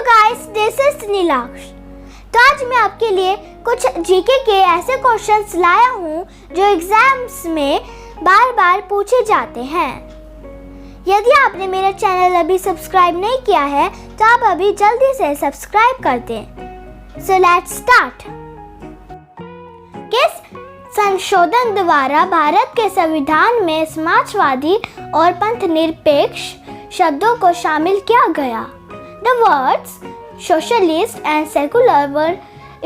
Guys, this is Nilaksh. तो आज मैं आपके लिए कुछ जीके के ऐसे क्वेश्चंस लाया हूँ जो एग्जाम्स में बार बार पूछे जाते हैं। यदि आपने मेरा चैनल अभी सब्सक्राइब नहीं किया है तो आप अभी जल्दी से सब्सक्राइब कर दें। So let's start. किस संशोधन द्वारा भारत के संविधान में समाजवादी और पंथ निरपेक्ष शब्दों को शामिल किया गया? The words socialist and secular were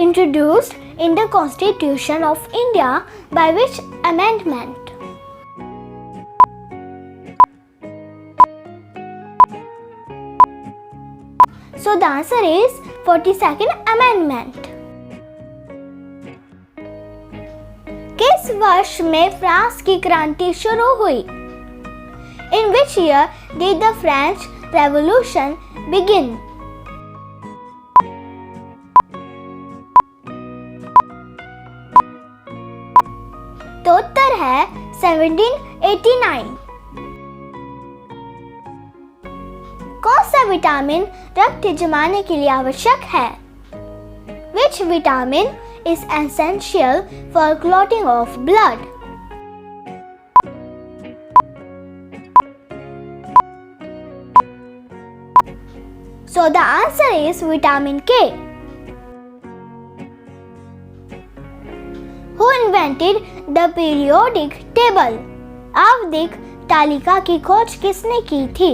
introduced in the Constitution of India by which amendment? So the answer is 42nd Amendment. किस वर्ष में फ्रांस की क्रांति शुरू हुई? In which year did the French Revolution begin? तो उत्तर है 1789। कौन सा विटामिन रक्त जमाने के लिए आवश्यक है? Which vitamin is essential for clotting of blood? So the answer is vitamin K. Who invented the periodic table? आवधिक तालिका की खोज किसने की थी?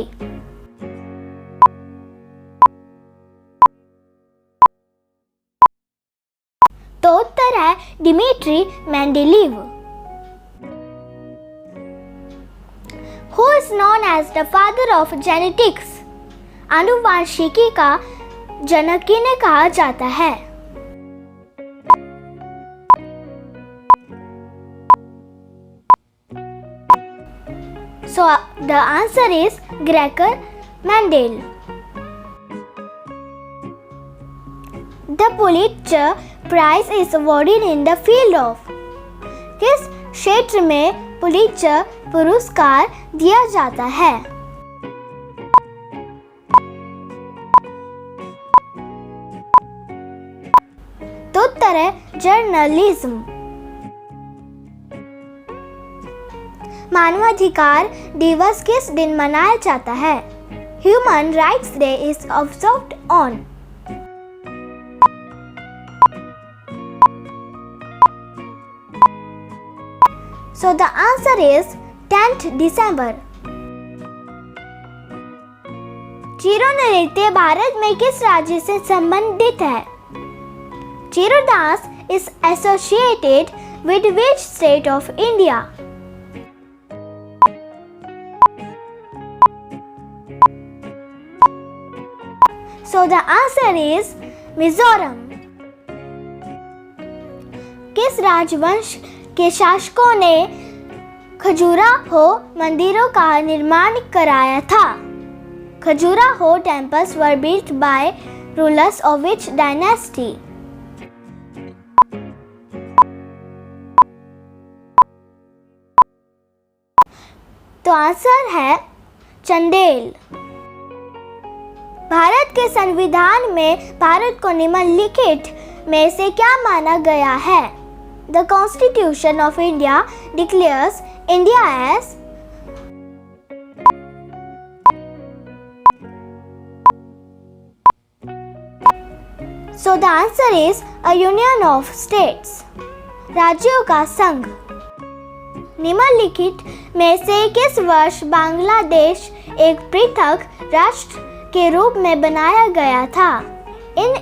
तो उत्तर है Dmitri Mendeleev. Who is known as the father of genetics? आनुवांशिकी का जनक किन्हें कहा जाता है? So the answer is Gregor Mendel. The Pulitzer Prize is awarded in the field of? किस क्षेत्र में पुलित्जर पुरस्कार दिया जाता है? तो उत्तर है जर्नलिज्म। मानवाधिकार दिवस किस दिन मनाया जाता है? Human rights day is observed on? So the answer is 10th December। Cheraw नृत्य भारत में किस राज्य से संबंधित है? Chiro dance is associated with which state of India? So the answer is Mizoram. किस राजवंश के शासकों ने खजुराहो मंदिरों का निर्माण कराया था? Khajuraho temples were built by rulers of which dynasty? तो आंसर है चंदेल। भारत के संविधान में भारत को निम्नलिखित में से क्या माना गया है? The Constitution of India declares India as So the answer is a union of states. राज्यों का संघ। निम्नलिखित में से किस वर्ष बांग्लादेश एक पृथक राष्ट्र के रूप में बनाया गया था? In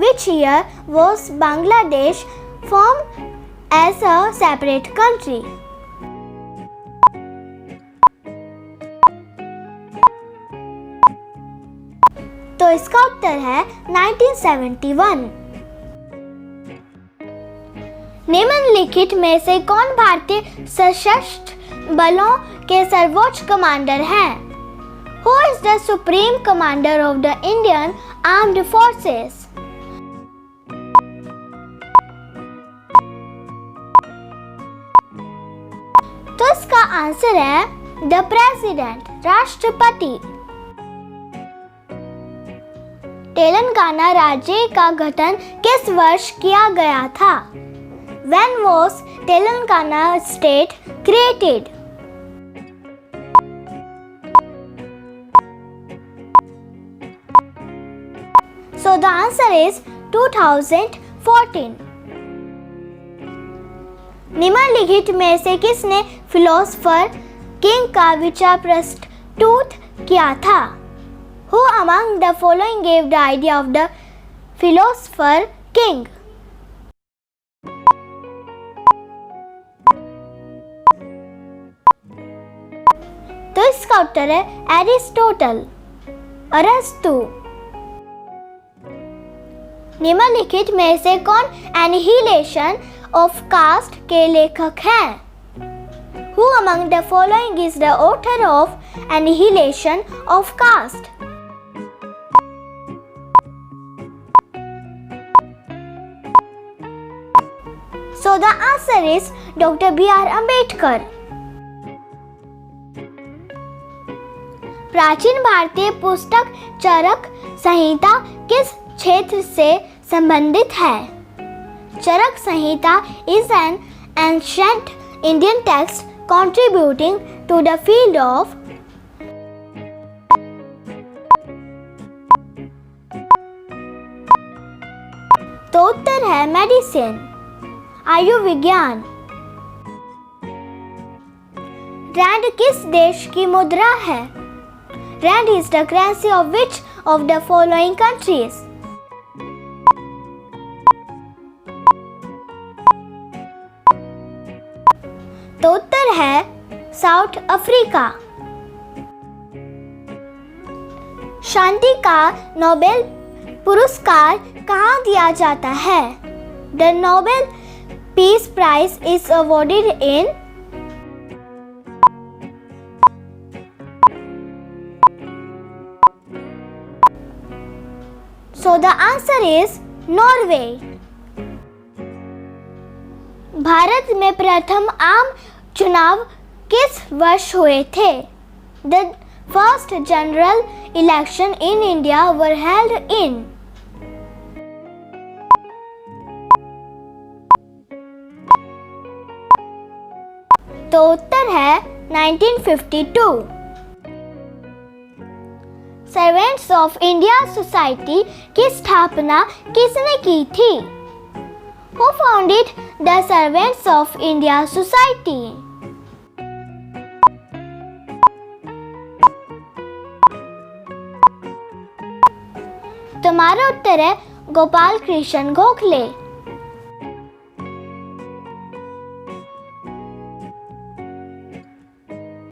which year was Bangladesh formed as a separate country? तो इसका उत्तर है 1971। निम्नलिखित में से कौन भारतीय सशस्त्र बलों के सर्वोच्च कमांडर हैं? Who is the supreme commander of the Indian Armed Forces? तो इसका आंसर है द प्रेसिडेंट, राष्ट्रपति। तेलंगाना राज्य का गठन किस वर्ष किया गया था? When was Telangana state created? So the answer is 2014. निम्नलिखित में से किसने फिलोसोफर किंग का विचार प्रस्तुत किया था? Who among the following gave the idea of the philosopher king? तो इसका उत्तर है एरिस्टोटल, अरस्तु। निम्नलिखित में से कौन एनिहिलेशन ऑफ कास्ट के लेखक हैं? Who among the following is the author of Annihilation of Caste? So the answer is Dr. B.R. Ambedkar. प्राचीन भारतीय पुस्तक चरक संहिता किस क्षेत्र से संबंधित है? चरक संहिता is an ancient Indian text contributing to the field of तो उत्तर है मेडिसिन, आयुर्विज्ञान। रैंड किस देश की मुद्रा है? Rand is the currency of which of the following countries? तो उत्तर है साउथ अफ्रीका। शांति का नोबेल पुरस्कार कहाँ दिया जाता है? The Nobel Peace Prize is awarded in So the answer is Norway. Bharat में प्रथम आम चुनाव किस वर्ष हुए थे? The first general election in India were held in तो उत्तर है 1952। सर्वेंट्स ऑफ इंडिया सोसाइटी की स्थापना किसने की थी? Who founded the Servants of India Society? तुम्हारा उत्तर है गोपाल कृष्ण गोखले।